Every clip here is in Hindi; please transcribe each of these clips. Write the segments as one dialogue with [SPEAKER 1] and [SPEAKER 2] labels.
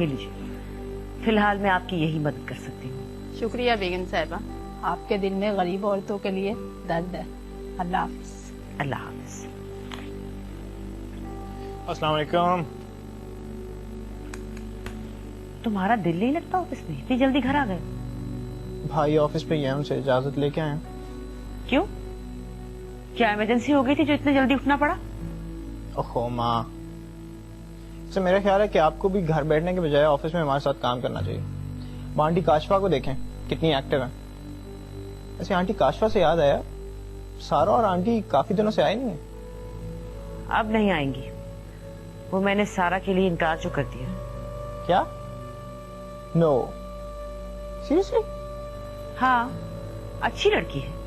[SPEAKER 1] ये लीजिए, फिलहाल मैं आपकी यही मदद कर सकती हूँ।
[SPEAKER 2] शुक्रिया बेगम साहिबा, आपके दिल में गरीब औरतों के लिए दर्द है। अल्लाह हाफिज।
[SPEAKER 1] अल्लाह हाफिज।
[SPEAKER 3] अस्सलाम वालेकुम।
[SPEAKER 1] तुम्हारा दिल नहीं लगता ऑफिस में? इतनी जल्दी घर आ गए?
[SPEAKER 3] भाई ऑफिस पे गए, उनसे इजाजत लेके आए।
[SPEAKER 1] क्यों, क्या इमरजेंसी हो गई थी जो इतने जल्दी उठना पड़ा?
[SPEAKER 3] ओहो माँ, तो मेरा ख्याल है कि आपको भी घर बैठने के बजाय ऑफिस में हमारे साथ काम करना चाहिए। आंटी काशफा को देखें कितनी एक्टिव है। ऐसे आंटी काशफा से याद आया, सारा और आंटी काफी दिनों से आए नहीं है।
[SPEAKER 1] अब नहीं आएंगी, वो मैंने सारा के लिए इनकार जो कर दिया।
[SPEAKER 3] क्या? No seriously?
[SPEAKER 1] हाँ, अच्छी लड़की है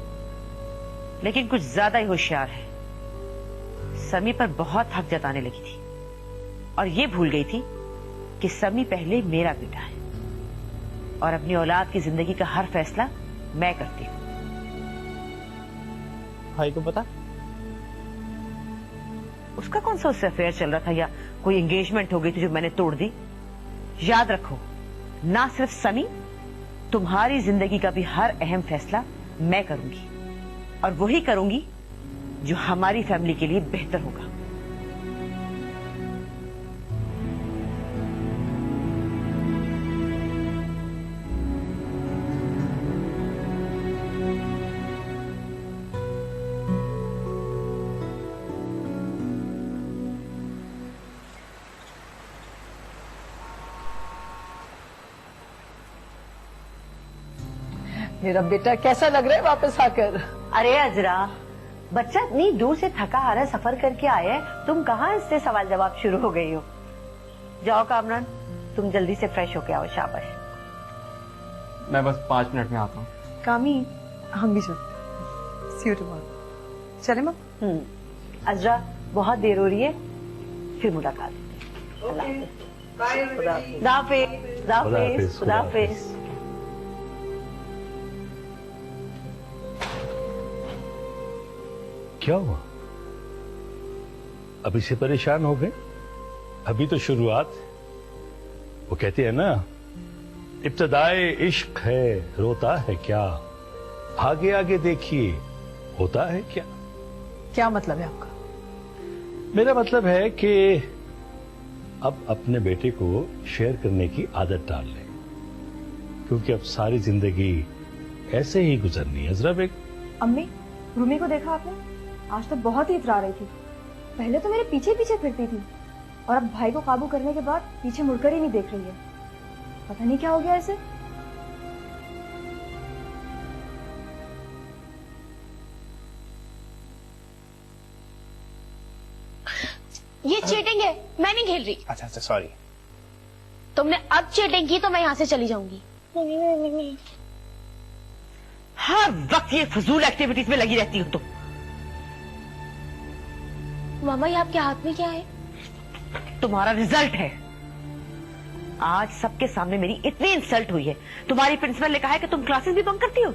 [SPEAKER 1] लेकिन कुछ ज्यादा ही होशियार है। समी पर बहुत हक जताने लगी थी और ये भूल गई थी कि समी पहले मेरा बेटा है और अपनी औलाद की जिंदगी का हर फैसला मैं करती हूँ।
[SPEAKER 3] भाई को पता?
[SPEAKER 1] उसका कौन सा उससे अफेयर चल रहा था या कोई एंगेजमेंट हो गई थी जो मैंने तोड़ दी? याद रखो, ना सिर्फ समी, तुम्हारी जिंदगी का भी हर अहम फैसला मैं करूंगी और वही करूंगी जो हमारी फैमिली के लिए बेहतर होगा।
[SPEAKER 4] मेरा बेटा कैसा लग रहा है वापस आकर?
[SPEAKER 5] अरे अजरा, बच्चा इतनी दूर से थका आ रहा है, सफर करके आया है, तुम कहाँ इससे सवाल जवाब शुरू हो गई हो। जाओ कामरान, तुम जल्दी से फ्रेश होके आओ। शाबाश।
[SPEAKER 6] मैं बस 5 मिनट में आता हूँ।
[SPEAKER 4] कामी, हम भी चलते। सी यू टुमारो। चले माँ?
[SPEAKER 5] अजरा, बहुत देर हो रही है, फिर मुलाकात। खुदा हाफिज। खुदा हाफिज।
[SPEAKER 7] क्या हुआ? अभी से परेशान हो गए? अभी तो शुरुआत। वो कहते हैं ना, इब्तदाए इश्क है रोता है क्या, आगे आगे देखिए होता है क्या।
[SPEAKER 4] क्या मतलब है आपका?
[SPEAKER 7] मेरा मतलब है कि अब अपने बेटे को शेयर करने की आदत डाल लें, क्योंकि अब सारी जिंदगी ऐसे ही गुजरनी है। अजरा बेगम।
[SPEAKER 8] अम्मी, रूमी को देखा आपने? आज तो बहुत ही इतरा रही थी। पहले तो मेरे पीछे पीछे फिरती थी और अब भाई को काबू करने के बाद पीछे मुड़कर ही नहीं देख रही है। पता नहीं क्या हो गया इसे।
[SPEAKER 9] ये चीटिंग है, मैं नहीं खेल रही।
[SPEAKER 3] अच्छा सॉरी।
[SPEAKER 9] तुमने अब चीटिंग की तो मैं यहाँ से चली जाऊंगी।
[SPEAKER 1] हर वक्त ये फजूल एक्टिविटीज में लगी रहती हो तुम।
[SPEAKER 9] मामा, ये आपके हाथ में क्या है?
[SPEAKER 1] तुम्हारा रिजल्ट है। आज सबके सामने मेरी इतनी इंसल्ट हुई है। तुम्हारी प्रिंसिपल ने कहा है कि तुम क्लासेस भी बंक करती हो।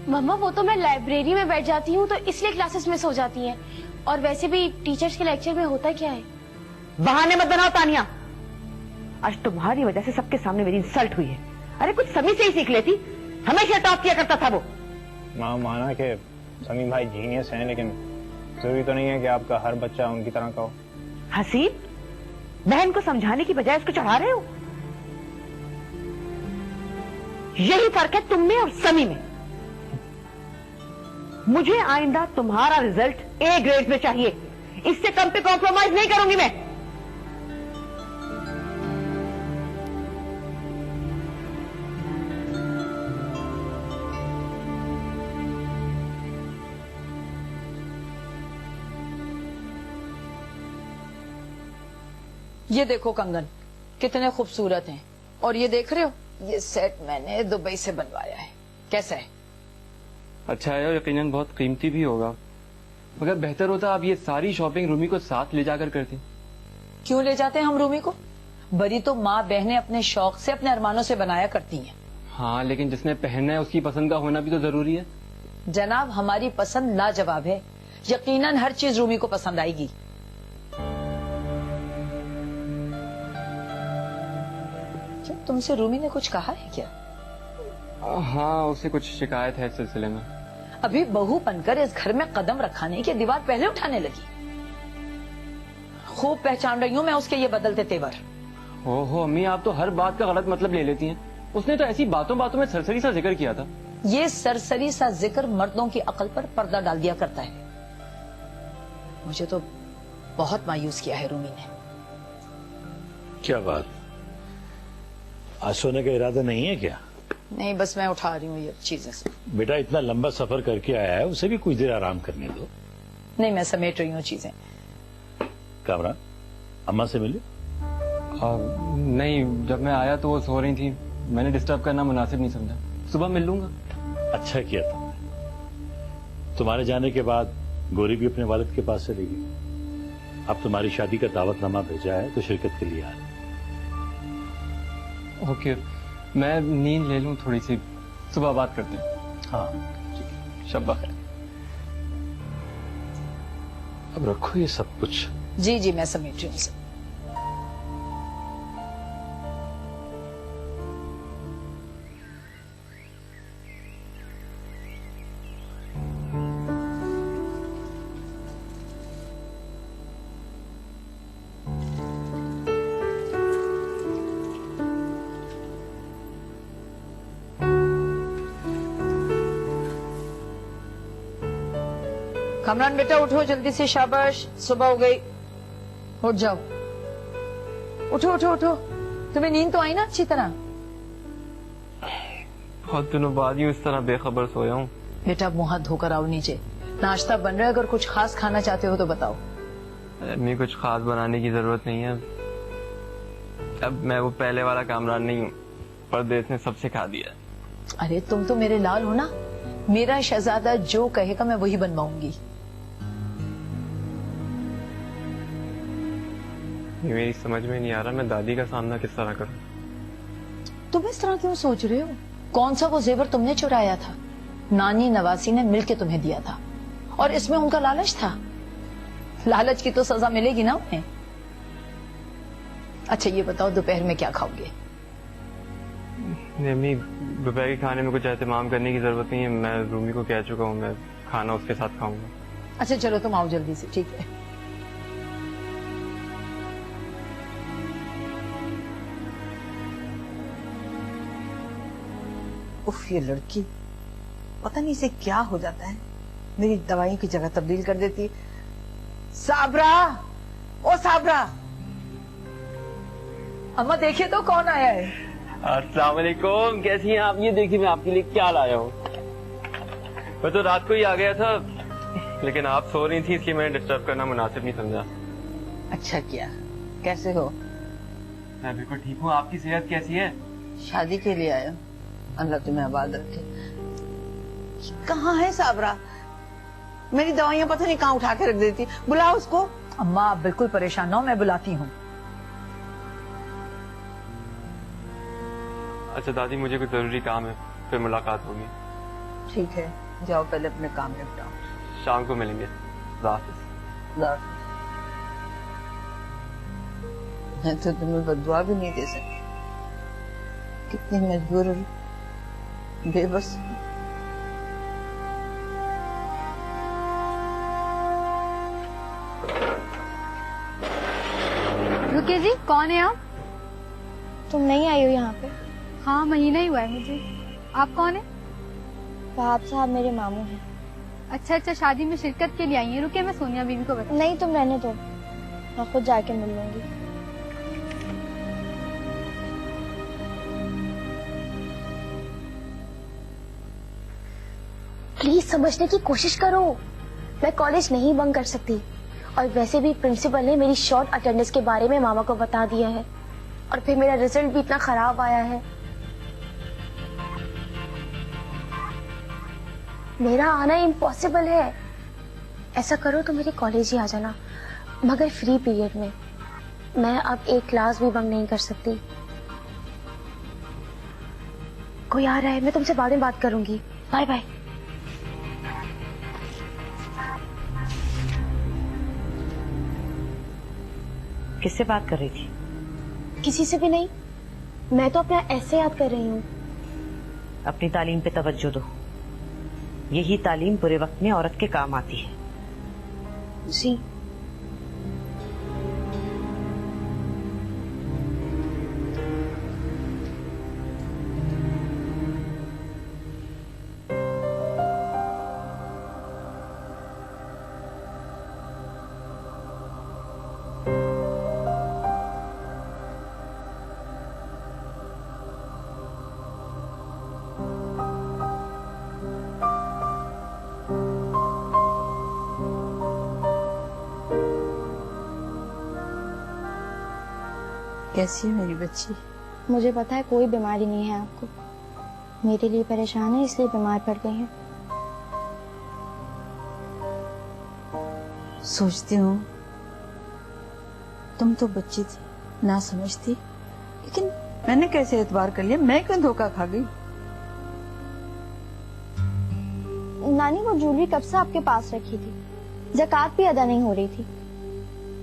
[SPEAKER 9] मामा, वो तो मैं लाइब्रेरी में बैठ जाती हूँ तो इसलिए क्लासेस मिस हो जाती हैं। और वैसे भी टीचर्स के लेक्चर में होता क्या है?
[SPEAKER 1] बहाने मत बनाओ तानिया। आज तुम्हारी वजह से सबके सामने मेरी इंसल्ट हुई है। अरे कुछ समी से ही सीख लेती, हमेशा टॉप किया करता था वो।
[SPEAKER 3] माँ, माना कि समी भाई जीनियस हैं, लेकिन जरूरी तो नहीं है कि आपका हर बच्चा उनकी तरह का हो।
[SPEAKER 1] हसीब, बहन को समझाने की बजाय उसको चढ़ा रहे हो। यही फर्क है तुम में और समी में। मुझे आइंदा तुम्हारा रिजल्ट ए ग्रेड में चाहिए, इससे कम पे कॉम्प्रोमाइज नहीं करूंगी मैं।
[SPEAKER 4] ये देखो कंगन, कितने खूबसूरत हैं। और ये देख रहे हो, ये सेट मैंने दुबई से बनवाया है। कैसा है?
[SPEAKER 6] अच्छा है और यकीनन बहुत कीमती भी होगा, मगर बेहतर होता आप ये सारी शॉपिंग रूमी को साथ ले जाकर करती।
[SPEAKER 4] क्यों ले जाते हैं हम रूमी को? बड़ी तो माँ बहनें अपने शौक से, अपने अरमानों से बनाया करती हैं।
[SPEAKER 6] हाँ, लेकिन जिसने पहनना है उसकी पसंद का होना भी तो जरूरी है।
[SPEAKER 4] जनाब, हमारी पसंद लाजवाब है, यकीनन हर चीज रूमी को पसंद आएगी। तुमसे रूमी ने कुछ कहा है क्या?
[SPEAKER 6] हाँ, उसे कुछ शिकायत है इस सिलसिले में।
[SPEAKER 4] अभी बहू बनकर इस घर में कदम रखाने की दीवार पहले उठाने लगी। खूब पहचान रही हूँ मैं उसके ये बदलते तेवर।
[SPEAKER 6] ओहो अम्मी, आप तो हर बात का गलत मतलब ले लेती हैं। उसने तो ऐसी बातों बातों में सरसरी सा जिक्र किया था।
[SPEAKER 4] ये सरसरी सा जिक्र मर्दों की अकल पर पर्दा डाल दिया करता है। मुझे तो बहुत मायूस किया है रूमी ने।
[SPEAKER 7] क्या बात, आज सोने का इरादा नहीं है क्या?
[SPEAKER 4] नहीं, बस मैं उठा रही हूँ ये चीजें से।
[SPEAKER 7] बेटा इतना लंबा सफर करके आया है, उसे भी कुछ देर आराम करने दो।
[SPEAKER 4] नहीं, मैं समेट रही हूँ चीजें।
[SPEAKER 7] कामरान, अम्मा से मिले?
[SPEAKER 6] नहीं, जब मैं आया तो वो सो रही थी। मैंने डिस्टर्ब करना मुनासिब नहीं समझा। सुबह मिल लूंगा।
[SPEAKER 7] अच्छा किया तुमने। तुम्हारे जाने के बाद गौरी भी अपने वालिद के पास चली गई। अब तुम्हारी शादी का दावतनामा भेजा है तो शिरकत के लिए आ रहे।
[SPEAKER 6] ओके, मैं नींद ले लूं थोड़ी सी, सुबह बात करते हैं।
[SPEAKER 7] हाँ
[SPEAKER 6] शब्बा खैर।
[SPEAKER 7] अब रखो ये सब कुछ।
[SPEAKER 4] जी जी, मैं समेट रही हूँ सब। कमरान बेटा उठो जल्दी से, शाबाश, सुबह हो गई, उठ जाओ। उठो उठो उठो, तुम्हें नींद तो आई ना अच्छी तरह?
[SPEAKER 6] बहुत दिनों बाद ही इस तरह बेखबर सोया हूँ।
[SPEAKER 4] बेटा मुंह हाथ धोकर आओ नीचे, नाश्ता बन रहा है। अगर कुछ खास खाना चाहते हो तो बताओ।
[SPEAKER 6] अम्मी, कुछ खास बनाने की जरूरत नहीं है। अब मैं वो पहले वाला कामरान नहीं हूँ, परदेस ने सब सिखा दिया।
[SPEAKER 4] अरे तुम तो मेरे लाल हो ना, मेरा शहजादा जो कहेगा मैं वही बनवाऊंगी।
[SPEAKER 6] ये मेरी समझ में नहीं आ रहा, मैं दादी का सामना किस तरह करूं।
[SPEAKER 4] तुम इस तरह क्यों सोच रहे हो? कौन सा वो जेवर तुमने चुराया था? नानी नवासी ने मिलके तुम्हें दिया था, और इसमें उनका लालच था। लालच की तो सजा मिलेगी ना उन्हें। अच्छा ये बताओ, दोपहर में क्या खाओगे?
[SPEAKER 6] अम्मी, दोपहर के खाने में कुछ एहतमाम करने की जरूरत नहीं है। मैं रूमी को कह चुका हूँ, मैं खाना उसके साथ खाऊंगा।
[SPEAKER 4] अच्छा चलो तुम आओ जल्दी से, ठीक है?
[SPEAKER 10] उफ, ये लड़की पता नहीं इसे क्या हो जाता है, मेरी दवाइयों की जगह तब्दील कर देती है। साबरा, ओ साबरा।
[SPEAKER 4] अम्मा देखिए तो कौन आया है।
[SPEAKER 6] अस्सलाम वालेकुम, कैसी हैं आप? ये देखिए मैं आपके लिए क्या लाया हूँ। मैं तो रात को ही आ गया था, लेकिन आप सो रही थी इसलिए मैंने डिस्टर्ब करना मुनासिब नहीं समझा।
[SPEAKER 10] अच्छा किया। कैसे हो?
[SPEAKER 6] मैं बिल्कुल ठीक हूँ। आपकी सेहत कैसी है?
[SPEAKER 10] शादी के लिए आया, अल्लाह तुम्हें आबाद रखे। कहाँ है साबरा? मेरी दवाइयाँ पता नहीं कहाँ उठा के रख देती। बुलाओ उसको।
[SPEAKER 4] अम्मा आप बिल्कुल परेशान ना हो, मैं बुलाती हूँ।
[SPEAKER 6] अच्छा दादी, मुझे कुछ जरूरी काम है, फिर मुलाकात होगी।
[SPEAKER 10] ठीक है, जाओ पहले अपने काम निपटाओ।
[SPEAKER 6] शाम को मिलेंगे। हाफिज़।
[SPEAKER 10] मैं तो तुम्हें बददुआ भी नहीं दे सकती। कितनी मजबूर और बेबस।
[SPEAKER 8] रुकिए जी, कौन है आप?
[SPEAKER 9] तुम नहीं आई हो यहाँ पे?
[SPEAKER 8] हाँ, महीना ही हुआ है मुझे। आप कौन है?
[SPEAKER 9] वहाब साहब मेरे मामू हैं।
[SPEAKER 8] अच्छा अच्छा, शादी में शिरकत के लिए आई हैं। रुकिए मैं सोनिया बीवी को बता।
[SPEAKER 9] नहीं तुम रहने दो, मैं खुद जाके मिल लूंगी। प्लीज समझने की कोशिश करो, मैं कॉलेज नहीं बंक कर सकती। और वैसे भी प्रिंसिपल ने मेरी शॉर्ट अटेंडेंस के बारे में मामा को बता दिया है, और फिर मेरा रिजल्ट भी इतना खराब आया है। मेरा आना इम्पॉसिबल है। ऐसा करो तो मेरे कॉलेज ही आ जाना, मगर फ्री पीरियड में। मैं अब एक क्लास भी बंक नहीं कर सकती। कोई आ रहा है, मैं तुमसे बाद में बात करूंगी। Bye bye.
[SPEAKER 5] किससे बात कर रही थी?
[SPEAKER 9] किसी से भी नहीं, मैं तो अपना ऐसे याद कर रही हूँ।
[SPEAKER 1] अपनी तालीम पे तवज्जो दो। यही तालीम बुरे वक्त में औरत के काम आती है।
[SPEAKER 9] जी।
[SPEAKER 10] कैसी है मेरी बच्ची?
[SPEAKER 9] मुझे पता है कोई बीमारी नहीं है आपको, मेरे लिए परेशान है इसलिए बीमार पड़ गई हैं।
[SPEAKER 10] सोचती हूँ तुम तो बच्ची थी, ना समझती, लेकिन मैंने कैसे एतबार कर लिया? मैं क्यों धोखा खा गई?
[SPEAKER 9] नानी वो ज्वेलरी कब से आपके पास रखी थी, ज़कात भी अदा नहीं हो रही थी।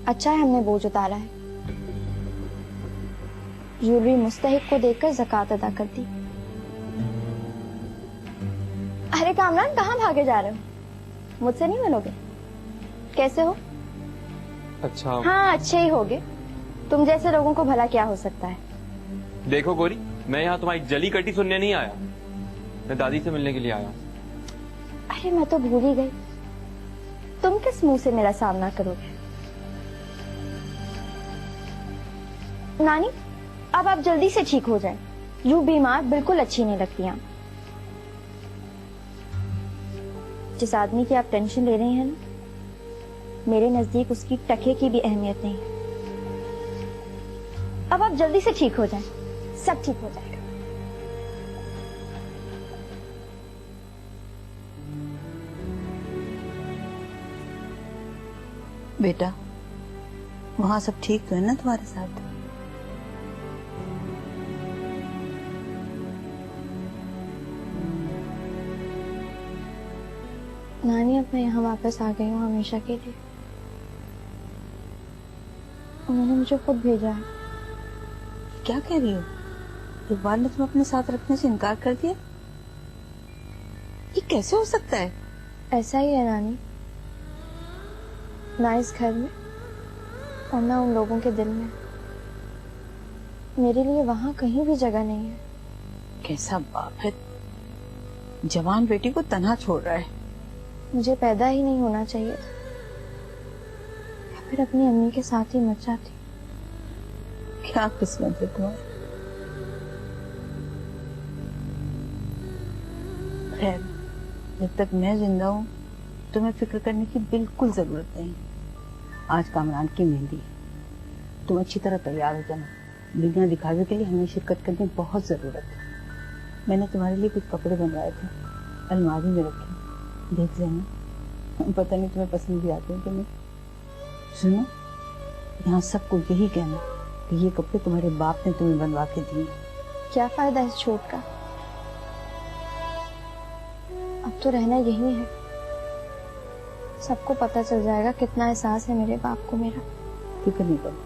[SPEAKER 9] अच्छा है हमने बोझ उतारा है। ज्वेलरी मुस्तहिक को देकर ज़कात अदा कर दी। अरे कामरान कहाँ भागे जा रहे हो? मुझसे नहीं मिलोगे? कैसे हो?
[SPEAKER 6] अच्छा।
[SPEAKER 9] हाँ अच्छे ही होगे, तुम जैसे लोगों को भला क्या हो सकता है।
[SPEAKER 6] देखो गोरी, मैं यहाँ तुम्हारी जली कटी सुनने नहीं आया, मैं दादी से मिलने के लिए आया हूँ।
[SPEAKER 9] अरे मैं तो भूल ही गई, तुम किस मुंह से मेरा सामना करोगे? नानी अब आप जल्दी से ठीक हो जाएं। यूं बीमार बिल्कुल अच्छी नहीं लगती आप। जिस आदमी की आप टेंशन ले रही हैं ना, मेरे नजदीक उसकी टके की भी अहमियत नहीं है। अब आप जल्दी से ठीक हो जाएं, सब ठीक हो जाएगा।
[SPEAKER 10] बेटा वहां सब ठीक तो है ना तुम्हारे साथ?
[SPEAKER 9] नानी अब मैं यहाँ वापस आ गई हूँ हमेशा के लिए। उन्होंने मुझे खुद भेजा है।
[SPEAKER 10] क्या कह रही हो? इकबाल ने तुम्हें अपने साथ रखने से इनकार कर दिया? ये कैसे हो सकता है?
[SPEAKER 9] ऐसा ही है नानी, ना इस घर में और ना उन लोगों के दिल में। मेरे लिए वहां कहीं भी जगह नहीं है।
[SPEAKER 10] कैसा बाप है, जवान बेटी को तन्हा छोड़ रहा है।
[SPEAKER 9] मुझे पैदा ही नहीं होना चाहिए था, या फिर अपनी अम्मी के साथ ही मर जाती।
[SPEAKER 10] क्या किस्मत है तुम्हारी। खैर जब तक मैं जिंदा हूँ तुम्हें फिक्र करने की बिल्कुल जरूरत नहीं। आज कामरान की मेहंदी, तुम अच्छी तरह तैयार हो जाना। दुनिया दिखावे के लिए हमें शिरकत करने की बहुत जरूरत है। मैंने तुम्हारे लिए कुछ कपड़े बनवाए थे, अलमारी में रखे, देख लेना। पता नहीं तुम्हें पसंद भी आते हैं कि नहीं। सुनो, यहाँ सबको यही कहना कि ये कपड़े तुम्हारे बाप ने तुम्हें बनवा के दिए।
[SPEAKER 9] क्या फायदा इस छूट का? अब तो रहना यही है। सबको पता चल जाएगा कितना एहसास है मेरे बाप को मेरा।
[SPEAKER 10] फिक्र नहीं करो,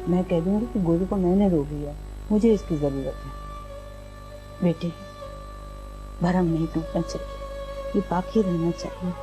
[SPEAKER 10] मैं कह दूंगी कि गोरी को मैंने रोक लिया, मुझे इसकी जरूरत है। बेटे भरम नहीं टूटना चाहिए, ये बाकी रहना चाहिए।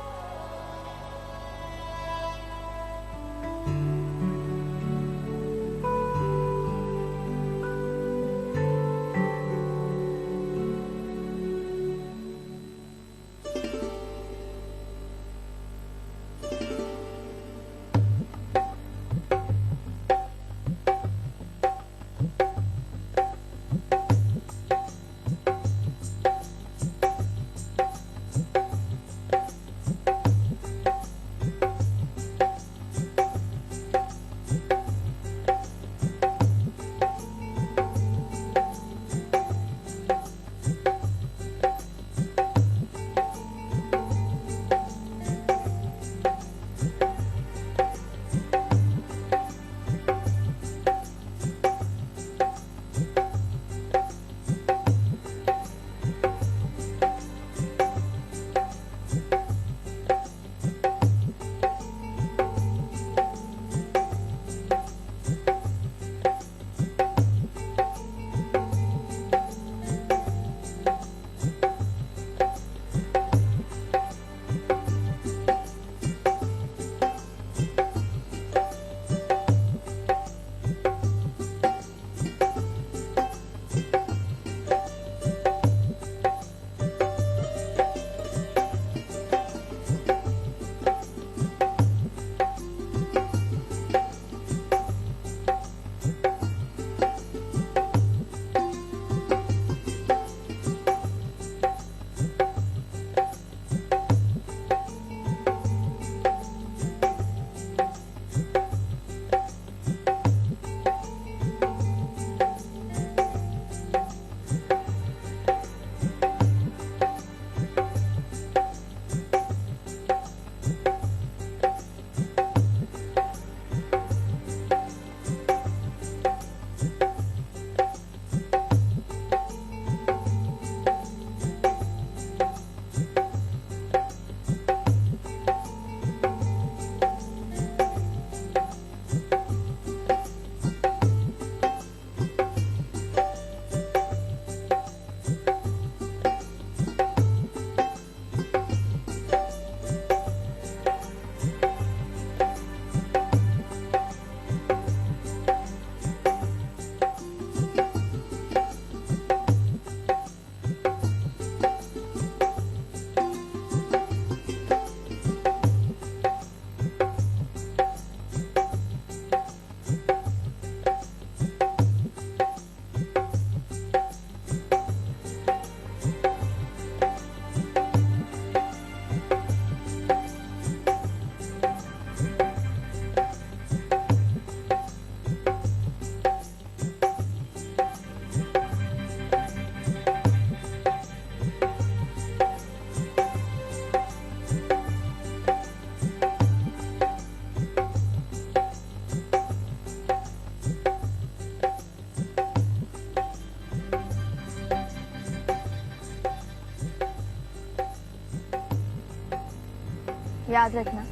[SPEAKER 9] याद रखना,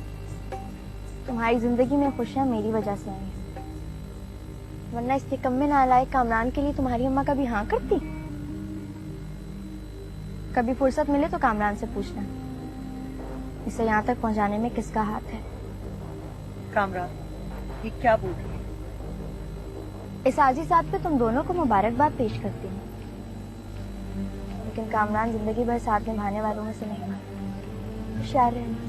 [SPEAKER 9] तुम्हारी जिंदगी में खुशियां मेरी वजह से आई हैं, वरना इसके कम में नालायक कामरान के लिए तुम्हारी अम्मा कभी हाँ करती? कभी फुर्सत मिले तो कामरान से पूछना इसे यहाँ तक पहुँचाने में किसका हाथ है।
[SPEAKER 5] कामरान, ये क्या बोल रही है?
[SPEAKER 9] इस आजी साहब पे तुम दोनों को मुबारकबाद पेश करती हूँ, लेकिन कामरान जिंदगी भर साथ निभाने वालों में से नहीं है। होशियार रहना।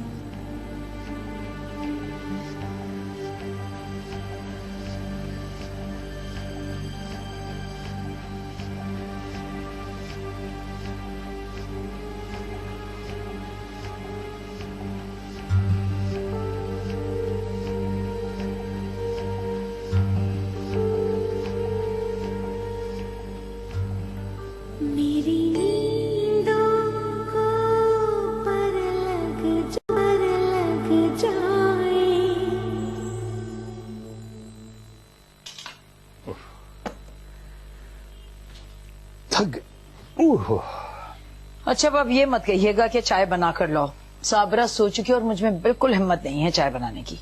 [SPEAKER 4] अच्छा अब ये मत कहिएगा कि चाय बना कर लाओ। साबरा सो चुकी और मुझ में बिल्कुल हिम्मत नहीं है चाय बनाने की।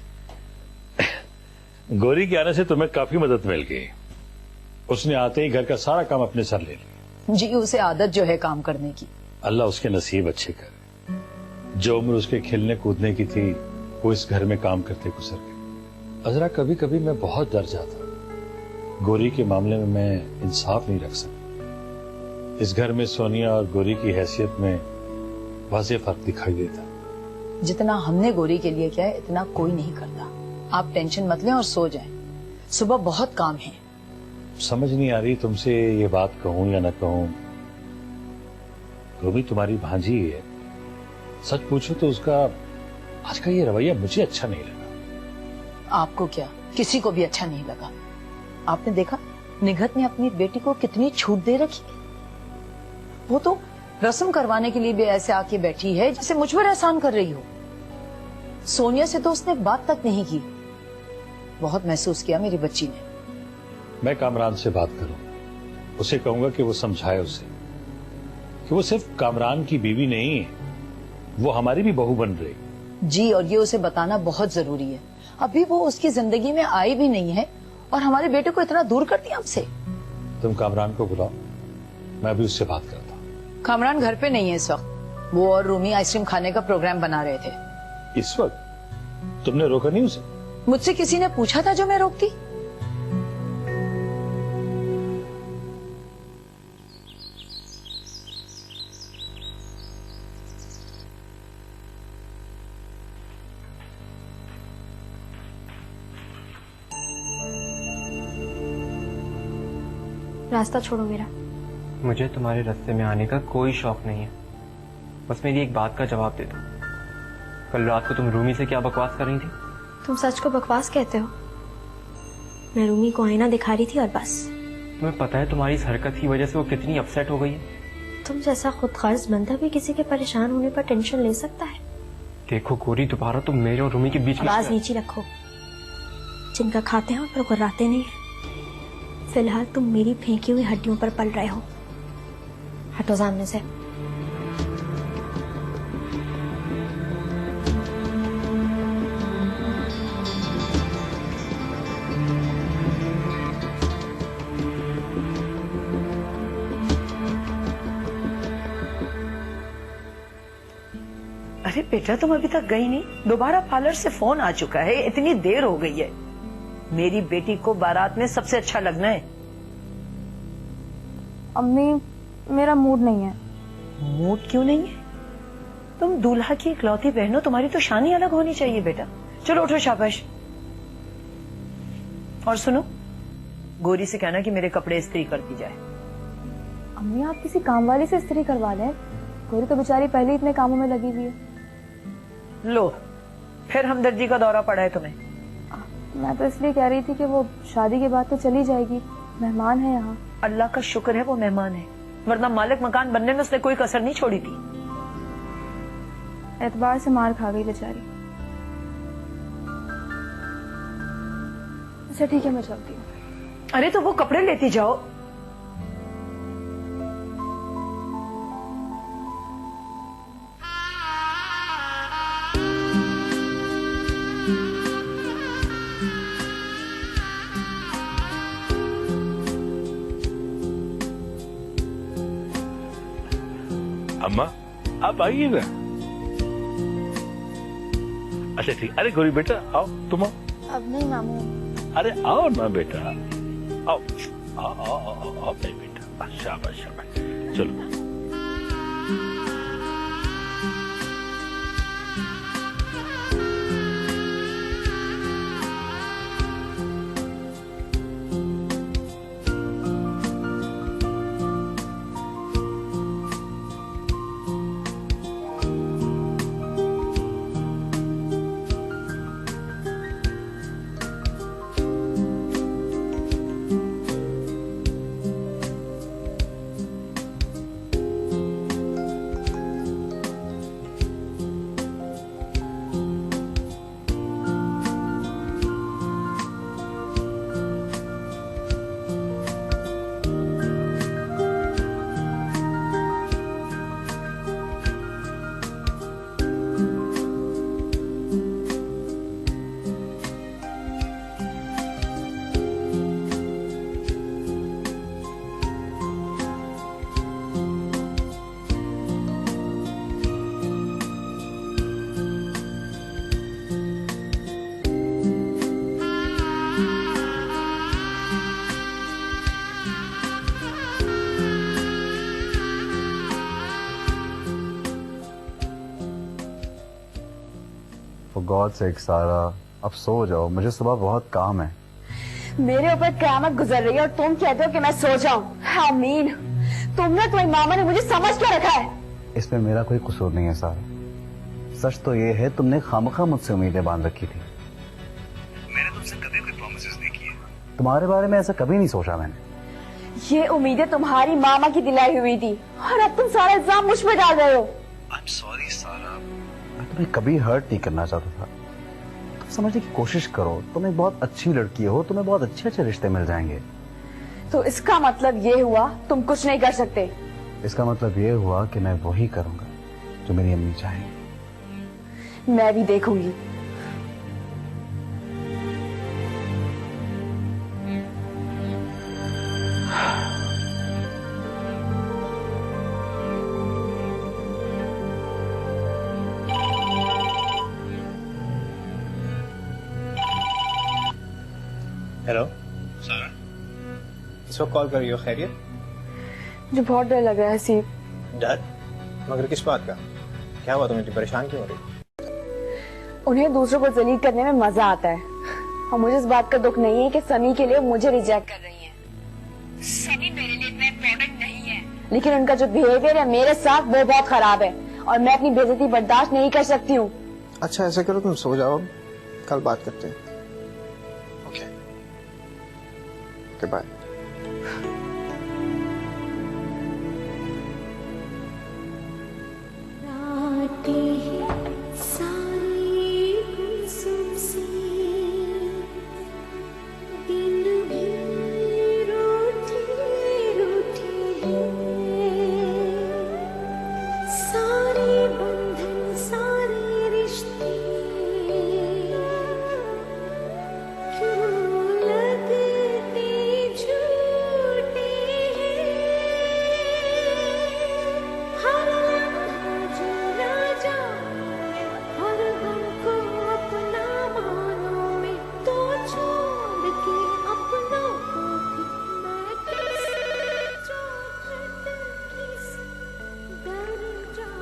[SPEAKER 7] गौरी के आने से तुम्हें काफी मदद मिल गई। उसने आते ही घर का सारा काम अपने सर ले लिया।
[SPEAKER 4] जी, उसे आदत जो है काम करने की।
[SPEAKER 7] अल्लाह उसके नसीब अच्छे करे। जो उम्र उसके खेलने कूदने की थी वो इस घर में काम करते गुजर गई। अजरा, कभी कभी मैं बहुत डर जाता। गौरी के मामले में मैं इंसाफ नहीं रख सकता। इस घर में सोनिया और गौरी की हैसियत में वाज़ेह फर्क दिखाई देता।
[SPEAKER 4] जितना हमने गौरी के लिए किया है इतना कोई नहीं करता। आप टेंशन मत लें और सो जाएं। सुबह बहुत काम है।
[SPEAKER 7] समझ नहीं आ रही तुमसे ये बात कहूं या न कहूं। रूमी तुम्हारी भांजी है, सच पूछो तो उसका आज का ये रवैया मुझे अच्छा नहीं लगा।
[SPEAKER 4] आपको क्या, किसी को भी अच्छा नहीं लगा। आपने देखा निघत ने अपनी बेटी को कितनी छूट दे रखी है। वो तो रस्म करवाने के लिए भी ऐसे आके बैठी है जैसे मुझ पर एहसान कर रही हो। सोनिया से तो उसने बात तक नहीं की। बहुत महसूस किया मेरी बच्ची ने।
[SPEAKER 7] मैं कामरान से बात करूं, उसे कहूंगा कि वो समझाए उसे कि वो सिर्फ कामरान की बीवी नहीं है, वो हमारी भी बहू बन रही।
[SPEAKER 4] जी, और ये उसे बताना बहुत जरूरी है। अभी वो उसकी जिंदगी में आई भी नहीं है और हमारे बेटे को इतना दूर कर दिया हमसे।
[SPEAKER 7] तुम कामरान को बुलाओ, मैं भी उससे बात करता हूँ।
[SPEAKER 4] कामरान घर पे नहीं है इस वक्त। वो और रूमी आइसक्रीम खाने का प्रोग्राम बना रहे थे।
[SPEAKER 7] इस वक्त तुमने रोका नहीं उसे?
[SPEAKER 4] मुझसे किसी ने पूछा था जो मैं रोकती?
[SPEAKER 8] रास्ता छोड़ो मेरा।
[SPEAKER 6] मुझे तुम्हारे रास्ते में आने का कोई शौक नहीं है। बस मेरी एक बात का जवाब दे दो। कल रात को तुम रूमी से क्या बकवास कर रही थी?
[SPEAKER 8] तुम सच को बकवास कहते हो? मैं रूमी को आईना दिखा रही थी और बस।
[SPEAKER 6] तुम्हें पता है तुम्हारी इस हरकत की वजह से वो कितनी अपसेट हो गई है?
[SPEAKER 8] तुम जैसा खुद गर्ज बंदा भी किसी के परेशान होने पर टेंशन ले सकता है।
[SPEAKER 6] देखो गौरी, दोबारा तुम मेरे और रूमी के बीच में
[SPEAKER 8] आवाज नीचे रखो। जिनका खाते हैं पर गुर्राते नहीं है। फिलहाल तुम मेरी फेंकी हुई हड्डियों पर पल रहे हो। हटो सामने से।
[SPEAKER 5] अरे बेटा, तुम अभी तक गई नहीं? दोबारा पार्लर से फोन आ चुका है, इतनी देर हो गई है। मेरी बेटी को बारात में सबसे अच्छा लगना है।
[SPEAKER 8] अम्मी, मेरा मूड नहीं है।
[SPEAKER 5] मूड क्यों नहीं है? तुम दूल्हा की इकलौती बहन हो, तुम्हारी तो शान ही अलग होनी चाहिए बेटा। चलो उठो, शाबाश। और सुनो, गौरी से कहना कि मेरे कपड़े इस्त्री कर दी जाए।
[SPEAKER 8] अम्मी, आप किसी काम वाली से इस्त्री करवा लें। गौरी तो बेचारी पहले इतने कामों में लगी हुई है।
[SPEAKER 5] लो, फिर हमदर्दी का दौरा पड़ा है तुम्हें।
[SPEAKER 8] मैं तो इसलिए कह रही थी कि वो शादी के बाद तो चली जाएगी, मेहमान है यहाँ।
[SPEAKER 5] अल्लाह का शुक्र है वो मेहमान है, वरना मालिक मकान बनने में उसने कोई कसर नहीं छोड़ी थी।
[SPEAKER 8] एतबार से मार खा गई बेचारी। अच्छा ठीक है, मैं चलती हूँ।
[SPEAKER 5] अरे तो वो कपड़े लेती जाओ।
[SPEAKER 7] अम्मा आप आइए ना। अच्छा ठीक, अरे गौरी बेटा आओ, तुम आओ।
[SPEAKER 9] अब नहीं मामू।
[SPEAKER 7] अरे आओ ना बेटा, आओ आओ आओ आओ, आओ बेटा, शाबाश शाबाश, चलो।
[SPEAKER 11] गॉड से सारा, अब सो जाओ, मुझे सुबह बहुत काम है।
[SPEAKER 8] मेरे ऊपर कयामत गुजर रही है और तुम कहते हो कि मैं सो जाऊं। How mean। तुमने, तुम्हारी मामा ने मुझे समझ क्या रखा है?
[SPEAKER 11] इसमें मेरा कोई कसूर नहीं है सारा। सच तो ये है तुमने खामखा मुझसे उम्मीदें बांध रखी थी। मैंने तुमसे कभी कोई प्रॉमिसेस नहीं किए। तुम्हारे बारे में ऐसा कभी नहीं सोचा मैंने।
[SPEAKER 8] ये उम्मीदें तुम्हारी मामा की दिलाई हुई थी और अब तुम सारा इल्जाम मुझ पे डाल रहे हो।
[SPEAKER 11] I'm sorry सारा, मैं तुम्हें कभी हर्ट नहीं करना चाहता था। तुम समझने की कोशिश करो, तुम एक बहुत अच्छी लड़की हो, तुम्हें बहुत अच्छे अच्छे रिश्ते मिल जाएंगे।
[SPEAKER 8] तो इसका मतलब ये हुआ तुम कुछ नहीं कर सकते?
[SPEAKER 11] इसका मतलब ये हुआ कि मैं वही करूंगा जो मेरी अम्मी चाहेंगी।
[SPEAKER 8] मैं भी देखूंगी।
[SPEAKER 3] हेलो सारा, इस वक्त कॉल कर रही हो, खैरियत?
[SPEAKER 8] मुझे बहुत डर लग रहा है हसीब।
[SPEAKER 3] डर? मगर किस बात का? क्या हुआ, तुम इतनी परेशान क्यों हो रही?
[SPEAKER 8] उन्हें दूसरों को जलील करने में मजा आता है और मुझे इस बात का दुख नहीं है कि सनी के लिए मुझे रिजेक्ट कर रही है। सनी मेरे लिए इतना इम्पोर्टेंट नहीं है, लेकिन उनका जो बिहेवियर है मेरे साथ वो बहुत खराब है और मैं अपनी बेइज्जती बर्दाश्त नहीं कर सकती हूँ।
[SPEAKER 3] अच्छा ऐसा करो, तुम सो जाओ, कल बात करते हैं। Okay bye.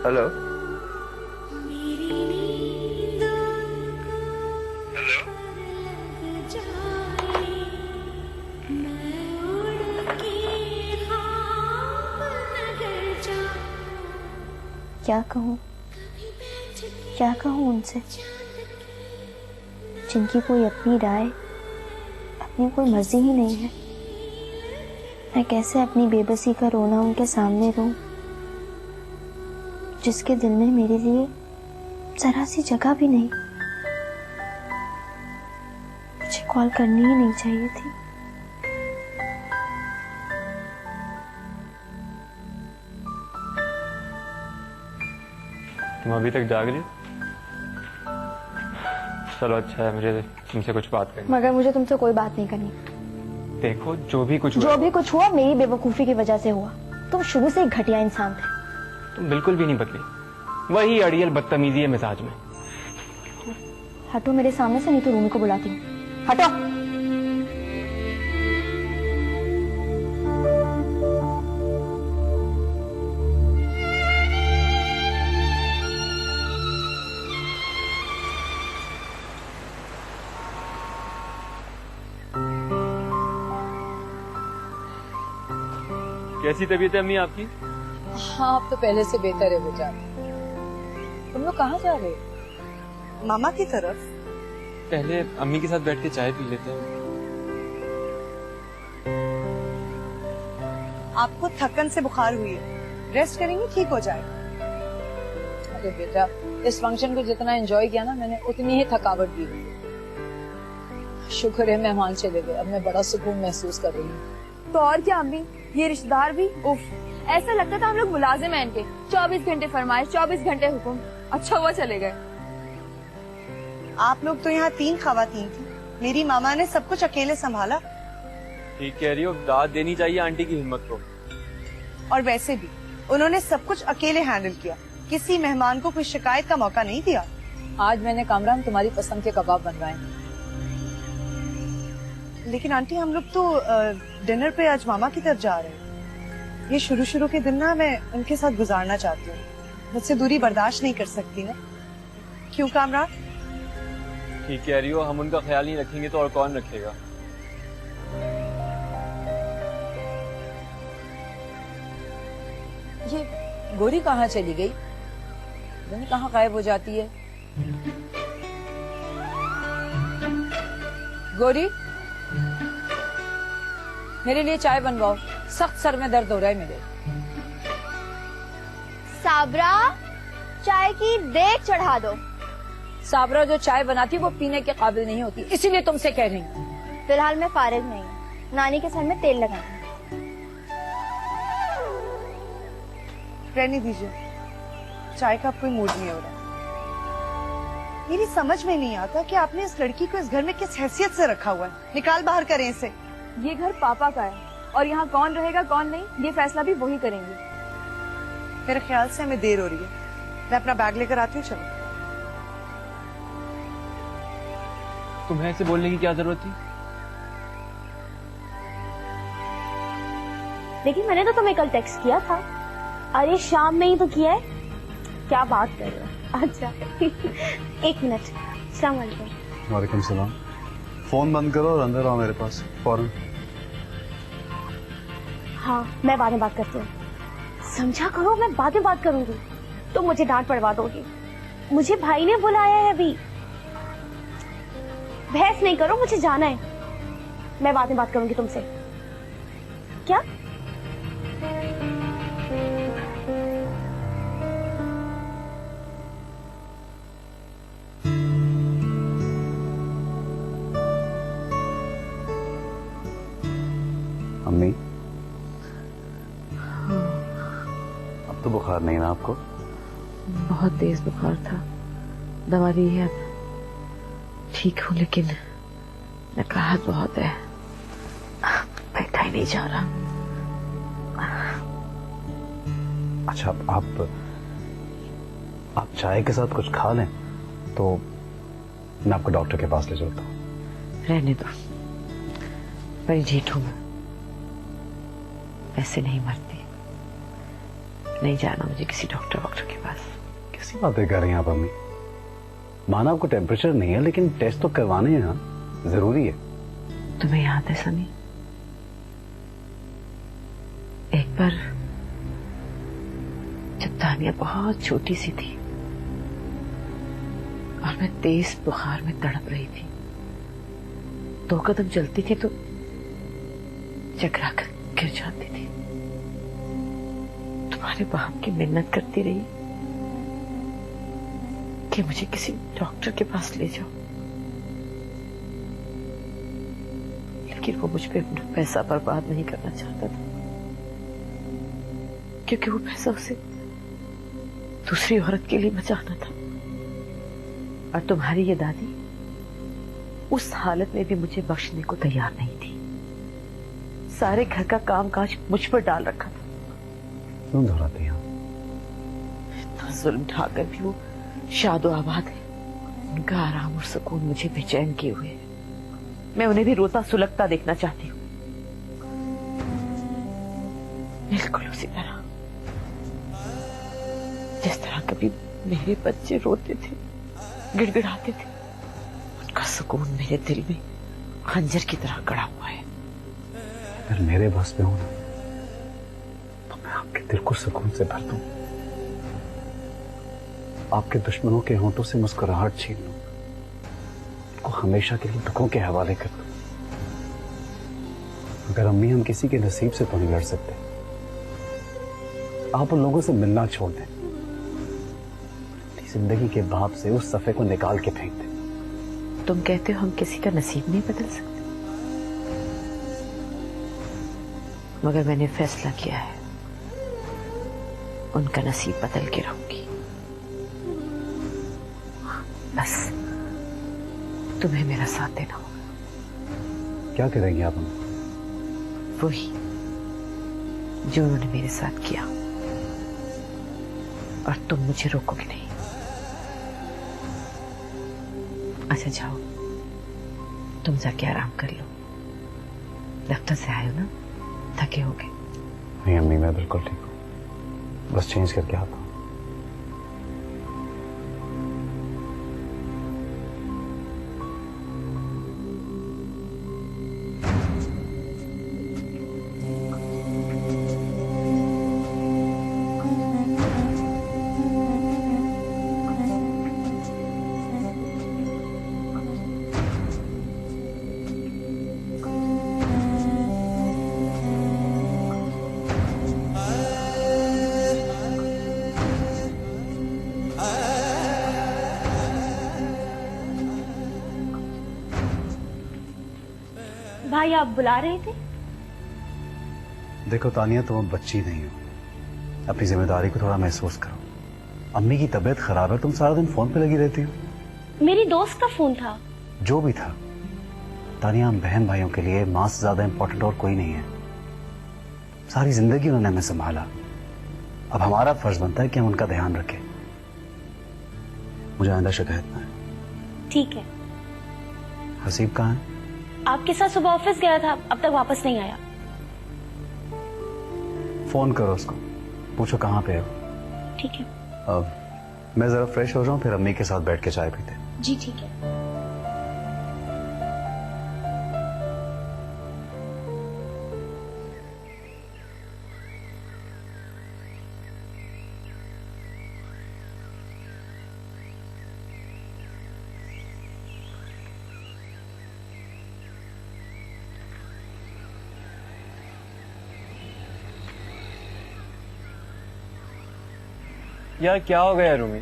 [SPEAKER 6] हेलो
[SPEAKER 9] क्या कहूँ उनसे, जिनकी कोई अपनी राय, अपनी कोई मर्जी ही नहीं है। मैं कैसे अपनी बेबसी का रोना उनके सामने रो, जिसके दिल में मेरे लिए जरा सी जगह भी नहीं। मुझे कॉल करनी ही नहीं चाहिए थी।
[SPEAKER 6] तुम अभी तक जाग रही हो? चलो अच्छा है, मुझे तुमसे कुछ बात करनी।
[SPEAKER 8] मगर मुझे तुमसे कोई बात नहीं करनी।
[SPEAKER 6] देखो जो भी कुछ
[SPEAKER 8] हुआ मेरी बेवकूफी की वजह से हुआ। तुम शुरू से एक घटिया इंसान थे।
[SPEAKER 6] तुम बिल्कुल भी नहीं बदली, वही अड़ियल बदतमीजी है मिजाज में।
[SPEAKER 8] हटो मेरे सामने से, नहीं तो रूमी को बुलाती हूँ। हटो।
[SPEAKER 6] कैसी तबीयत है अम्मी आपकी?
[SPEAKER 4] हाँ, अब तो पहले से बेहतर है बेटा। तुम लोग कहाँ जा रहे हो?
[SPEAKER 12] मामा की तरफ।
[SPEAKER 6] पहले अम्मी के साथ बैठ के चाय पी लेते हैं।
[SPEAKER 12] आपको थकन से बुखार हुई है, रेस्ट करेंगे ठीक हो जाएगा।
[SPEAKER 4] अरे बेटा, इस फंक्शन को जितना एंजॉय किया ना मैंने, उतनी ही थकावट भी हुई। शुक्र है मेहमान चले गए, अब मैं बड़ा सुकून महसूस कर रही हूँ।
[SPEAKER 8] तो और क्या अम्मी, ये रिश्तेदार भी उफ, ऐसा लगता था हम लोग मुलाजिम हैं इनके। 24 घंटे फरमाइश, 24 घंटे हुक्म। अच्छा हुआ चले गए।
[SPEAKER 12] आप लोग तो यहाँ 3 खवातीन थी, मेरी मामा ने सब कुछ अकेले संभाला।
[SPEAKER 6] ठीक कह रही हो, दाद देनी चाहिए आंटी की हिम्मत को।
[SPEAKER 12] और वैसे भी उन्होंने सब कुछ अकेले हैंडल किया, किसी मेहमान को कोई शिकायत का मौका नहीं दिया।
[SPEAKER 4] आज मैंने कामरान तुम्हारी पसंद के कबाब बनवाए।
[SPEAKER 12] लेकिन आंटी हम लोग तो डिनर पे आज मामा की तरफ जा रहे हैं। ये शुरू के दिन ना मैं उनके साथ गुजारना चाहती हूँ, मुझसे दूरी बर्दाश्त नहीं कर सकती ना। क्यों कामरान?
[SPEAKER 6] ठीक कह रही हो, हम उनका ख्याल नहीं रखेंगे तो और कौन रखेगा।
[SPEAKER 4] ये गोरी कहाँ चली गई? कहाँ गायब हो जाती है? गोरी, मेरे लिए चाय बनवाओ, सख्त सर में दर्द हो रहा है मेरे।
[SPEAKER 8] साबरा, चाय की देग चढ़ा दो।
[SPEAKER 4] साबरा जो चाय बनाती वो पीने के काबिल नहीं होती, इसीलिए तुमसे कह रही हूँ।
[SPEAKER 8] फिलहाल मैं फारिग नहीं हूँ, नानी के सर में तेल लगाना।
[SPEAKER 12] रहने दीजिए, चाय का कोई मूड नहीं हो रहा। मेरी समझ में नहीं आता कि आपने इस लड़की को इस घर में किस हैसियत से रखा हुआ है। निकाल बाहर करें इसे।
[SPEAKER 8] ये घर पापा का है और यहाँ कौन रहेगा कौन नहीं, ये फैसला भी वही करेंगे।
[SPEAKER 12] मेरे ख्याल से हमें देर हो रही है, मैं अपना बैग लेकर आती हूँ। चलो।
[SPEAKER 6] तुम्हें ऐसे बोलने की क्या जरूरत थी?
[SPEAKER 8] लेकिन मैंने तो तुम्हें कल टेक्स्ट किया था। अरे शाम में ही तो किया है, क्या बात कर रहे हो? अच्छा एक मिनट। अस्सलाम वालेकुम।
[SPEAKER 11] वालेकुम सलाम। फोन बंद करो और अंदर आओ मेरे पास फौरन।
[SPEAKER 8] हाँ, मैं बाद में बात करती हूँ। समझा करो, मैं बाद में बात करूंगी तो मुझे डांट पड़वा दोगी। मुझे भाई ने बुलाया है अभी। बहस नहीं करो, मुझे जाना है। मैं बाद में बात करूंगी तुमसे। क्या?
[SPEAKER 11] अम्मी, अब तो बुखार नहीं ना आपको?
[SPEAKER 1] बहुत तेज बुखार था, दवा ली है, अब ठीक हूँ, लेकिन नकाहत बहुत है, बैठा ही नहीं जा रहा।
[SPEAKER 11] अच्छा, आप चाय के साथ कुछ खा लें तो मैं आपको डॉक्टर के पास ले चलता हूँ।
[SPEAKER 1] रहने दो, बड़ी ढीठ हूँ मैं, ऐसे नहीं मरती। नहीं जाना मुझे किसी डॉक्टर के पास।
[SPEAKER 11] कैसी बातें कर रही हैं आप अम्मी? माना आपको टेम्परेचर नहीं है, लेकिन टेस्ट तो करवाने हैं ना, जरूरी है।
[SPEAKER 1] तुम्हें याद है सनी, एक बार जब तानिया बहुत छोटी सी थी और मैं तेज बुखार में तड़प रही थी, 2 कदम चलती थी तो चकरा कर गिर जाती थी। तुम्हारे बाप की मिन्नत करती रही कि मुझे किसी डॉक्टर के पास ले जाओ, लेकिन वो मुझ पे अपना पैसा बर्बाद नहीं करना चाहता था, क्योंकि वो पैसा उसे दूसरी औरत के लिए बचाना था। और तुम्हारी ये दादी उस हालत में भी मुझे बख्शने को तैयार नहीं थी। सारे घर का काम काज मुझ पर डाल रखा था।
[SPEAKER 11] क्यों दोहराते हैं?
[SPEAKER 1] जुल्म ढाकर भी वो शादो आबाद है। उनका आराम और सुकून मुझे बेचैन किए हुए है। मैं उन्हें भी रोता सुलगता देखना चाहती हूँ, बिल्कुल उसी तरह जिस तरह कभी मेरे बच्चे रोते थे, गिड़गिड़ाते थे। उनका सुकून मेरे दिल में खंजर की तरह गड़ा हुआ है।
[SPEAKER 11] अगर मेरे बस में हो ना, तो मैं आपके दिल को सुकून से भर दूं, आपके दुश्मनों के होंठों से मुस्कुराहट छीन लूं, उनको हमेशा के लिए दुखों के हवाले कर दूं। अगर अम्मी, हम किसी के नसीब से तो नहीं लड़ सकते। आप उन लोगों से मिलना छोड़ दें, जिंदगी के बाप से उस सफे को निकाल के फेंक दें।
[SPEAKER 1] तुम कहते हो हम किसी का नसीब नहीं बदल सकते, मगर मैंने फैसला किया है, उनका नसीब बदल के रहूंगी। बस तुम्हें मेरा साथ देना होगा।
[SPEAKER 11] क्या करेंगे आप हम?
[SPEAKER 1] वही जो उन्होंने मेरे साथ किया, और तुम मुझे रोकोगे नहीं। अच्छा जाओ, तुम जाके आराम कर लो। दफ्तर से आए हो ना, थके होगे।
[SPEAKER 11] नहीं अम्मी, मैं बिल्कुल ठीक हूँ, बस चेंज करके आता हूँ।
[SPEAKER 9] भाई आप बुला रहे थे?
[SPEAKER 11] देखो तानिया, तुम अब बच्ची नहीं हो, अपनी जिम्मेदारी को थोड़ा महसूस करो। अम्मी की तबीयत खराब है, तुम सारा दिन फोन पे लगी रहती हो।
[SPEAKER 9] मेरी दोस्त का फोन था।
[SPEAKER 11] जो भी था तानिया, हम बहन भाइयों के लिए मां से ज्यादा इंपॉर्टेंट और कोई नहीं है। सारी जिंदगी उन्होंने हमें संभाला, अब हमारा फर्ज बनता है कि हम उनका ध्यान रखें। मुझे आइंदा शिकायत ना है।
[SPEAKER 9] ठीक है।
[SPEAKER 11] हसीब कहाँ है?
[SPEAKER 9] आपके साथ सुबह ऑफिस गया था, अब तक वापस नहीं आया।
[SPEAKER 11] फोन करो उसको, पूछो कहाँ पे हो।
[SPEAKER 9] ठीक है।
[SPEAKER 11] अब मैं जरा फ्रेश हो जाऊं, फिर अम्मी के साथ बैठ के चाय पीते।
[SPEAKER 9] जी ठीक है।
[SPEAKER 6] यार क्या हो गया रूमी,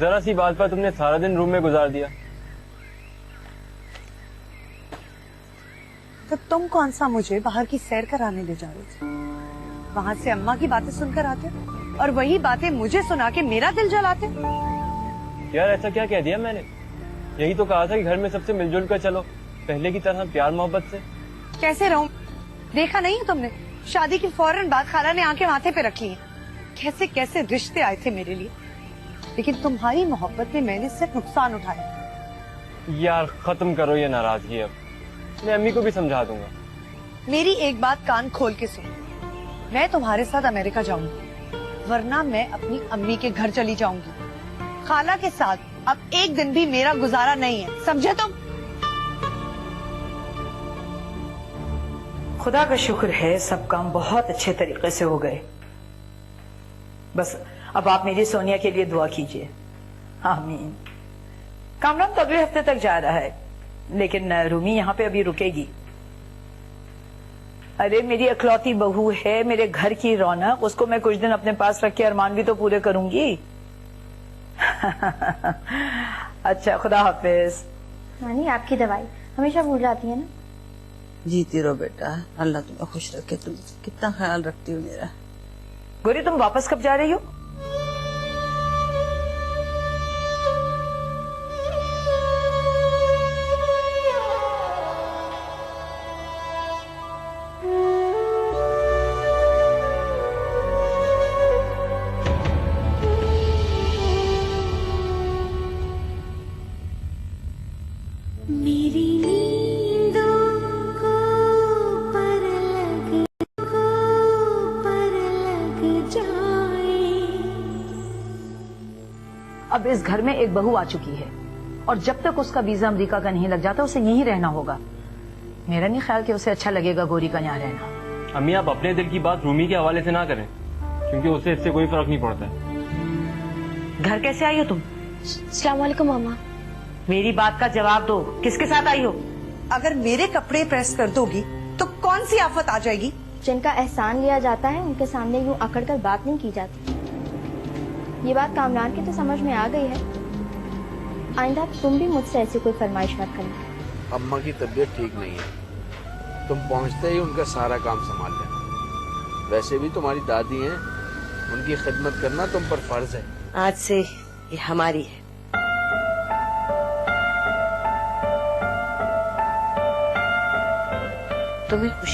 [SPEAKER 6] जरा सी बात पर तुमने सारा दिन रूम में गुजार दिया।
[SPEAKER 12] तो तुम कौन सा मुझे बाहर की सैर कराने ले जा रहे थे? वहां से अम्मा की बातें सुनकर आते और वही बातें मुझे सुना के मेरा दिल जलाते।
[SPEAKER 6] यार ऐसा क्या कह दिया मैंने? यही तो कहा था कि घर में सबसे मिलजुल कर चलो, पहले की तरह प्यार मोहब्बत से।
[SPEAKER 12] कैसे रहूं? देखा नहीं है तुमने, शादी की फौरन बाद खाला ने आंखें माथे पे रखी हैं। कैसे कैसे रिश्ते आए थे मेरे लिए, लेकिन तुम्हारी मोहब्बत में मैंने सिर्फ नुकसान उठाया।
[SPEAKER 6] यार खत्म करो ये नाराजगी, अब मैं अम्मी को भी समझा दूंगा।
[SPEAKER 12] मेरी एक बात कान खोल के सुनो, मैं तुम्हारे साथ अमेरिका जाऊंगी, वरना मैं अपनी अम्मी के घर चली जाऊंगी। खाला के साथ अब एक दिन भी मेरा गुजारा नहीं है, समझे तुम?
[SPEAKER 4] खुदा का शुक्र है, सब काम बहुत अच्छे तरीके से हो गए। बस अब आप मेरी सोनिया के लिए दुआ कीजिए। आमीन। कामरान तो अगले हफ्ते तक जा रहा है, लेकिन रूमी यहाँ पे अभी रुकेगी। अरे मेरी अखलौती बहू है, मेरे घर की रौनक, उसको मैं कुछ दिन अपने पास रख के अरमान भी तो पूरे करूंगी। अच्छा, खुदा हाफिज।
[SPEAKER 9] नानी आपकी दवाई हमेशा भूल जाती है ना।
[SPEAKER 10] जीती रहो बेटा, अल्लाह तुम्हें खुश रखे। तुम कितना ख्याल रखती हो मेरा।
[SPEAKER 4] गोरी, तुम वापस कब जा रही हो? अब इस घर में एक बहू आ चुकी है और जब तक उसका वीजा अमेरिका का नहीं लग जाता उसे यहीं रहना होगा। मेरा नहीं ख्याल कि उसे अच्छा लगेगा गौरी का यहाँ रहना।
[SPEAKER 6] अम्मी आप अपने दिल की बात रूमी के हवाले से ना करें, क्योंकि उससे इससे कोई फर्क नहीं पड़ता है।
[SPEAKER 1] घर कैसे आई हो तुम?
[SPEAKER 9] अस्सलाम वालेकुम मामा।
[SPEAKER 1] मेरी बात का जवाब दो, किसके साथ आई हो?
[SPEAKER 12] अगर मेरे कपड़े प्रेस कर दोगी तो कौन सी आफत आ जाएगी?
[SPEAKER 9] जिनका एहसान लिया जाता है उनके सामने यूं अकड़ कर बात नहीं की जाती। ये बात कामरान की तो समझ में आ गई है। आइंदा तुम भी मुझसे ऐसी कोई फरमाइश मत करना।
[SPEAKER 13] अम्मा की तबीयत ठीक नहीं है, तुम पहुंचते ही उनका सारा काम संभाल लेना। वैसे भी तुम्हारी दादी हैं, उनकी खिदमत करना तुम पर फर्ज है।
[SPEAKER 5] आज से ये हमारी है। तुम्हें खुशी